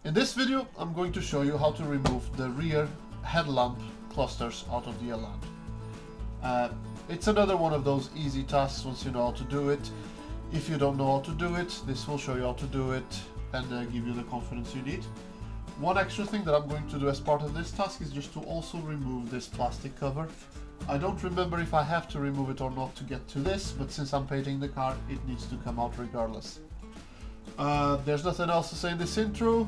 In this video, I'm going to show you how to remove the rear headlamp clusters out of the Elan. It's another one of those easy tasks once you know how to do it. If you don't know how to do it, this will show you how to do it and give you the confidence you need. One extra thing that I'm going to do as part of this task is just to also remove this plastic cover. I don't remember if I have to remove it or not to get to this, but since I'm painting the car, it needs to come out regardless. There's nothing else to say in this intro.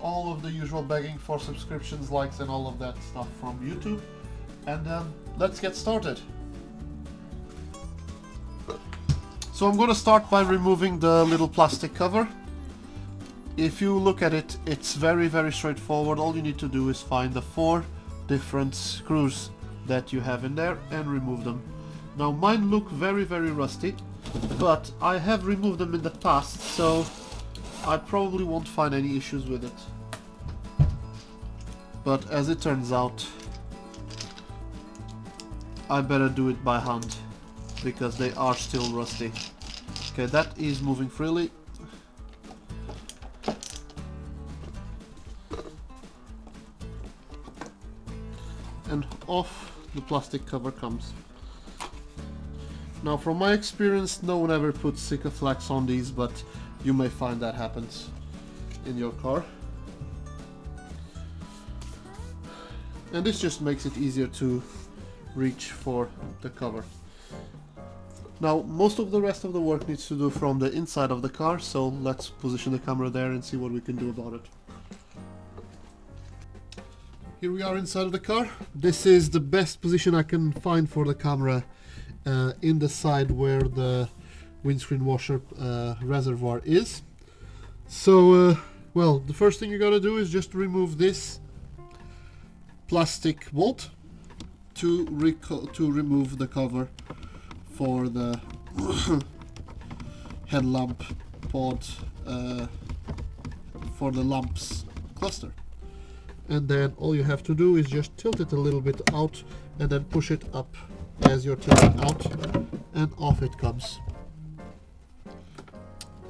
All of the usual begging for subscriptions, likes and all of that stuff from YouTube. And let's get started. So I'm going to start by removing the little plastic cover. If you look at it, it's very straightforward. All you need to do is find the 4 different screws that you have in there and remove them. Now mine look very rusty, but I have removed them in the past, so I probably won't find any issues with it. But as it turns out, I better do it by hand because they are still rusty. Okay, that is moving freely. And off the plastic cover comes. Now from my experience, no one ever puts Sikaflex on these, but you may find that happens in your car. And this just makes it easier to reach for the cover. Now most of the rest of the work needs to do from the inside of the car, so let's position the camera there and see what we can do about it. Here we are inside of the car. This is the best position I can find for the camera in the side where the windscreen washer reservoir is. So, well, the first thing you gotta do is just remove this plastic bolt to remove the cover for the headlamp pod for the lamps cluster. And then all you have to do is just tilt it a little bit out and then push it up as you're tilting out, and off it comes.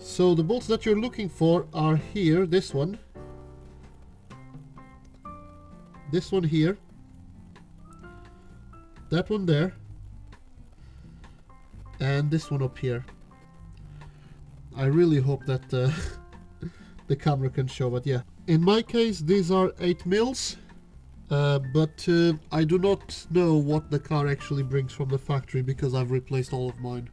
So the bolts that you're looking for are here, this one here, that one there, and this one up here. I really hope that the camera can show, but yeah. In my case, these are 8 mils, but I do not know what the car actually brings from the factory because I've replaced all of mine.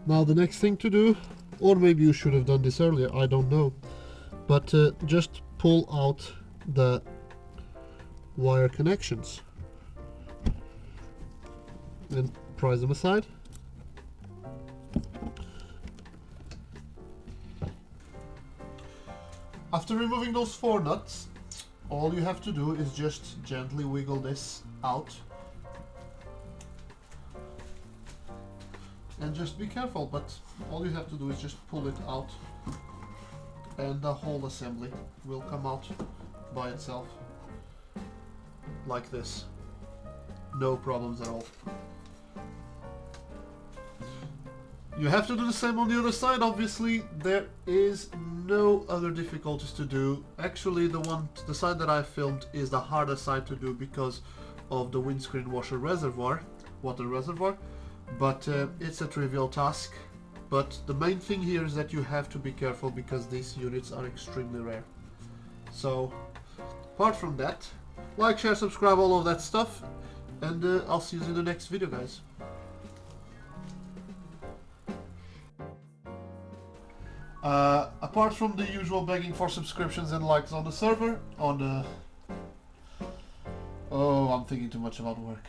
Now the next thing to do, or maybe you should have done this earlier, I don't know, but just pull out the wire connections and prise them aside. After removing those 4 nuts, all you have to do is just gently wiggle this out and just be careful, but all you have to do is just pull it out and the whole assembly will come out by itself like this. No problems at all. You have to do the same on the other side. Obviously there is no other difficulties to do. Actually the side that I filmed is the hardest side to do because of the windscreen washer reservoir, water reservoir, but it's a trivial task. But the main thing here is that you have to be careful because these units are extremely rare. So apart from that, like, share, subscribe, all of that stuff, and I'll see you in the next video, guys. Apart from the usual begging for subscriptions and likes on the server, oh, I'm thinking too much about work.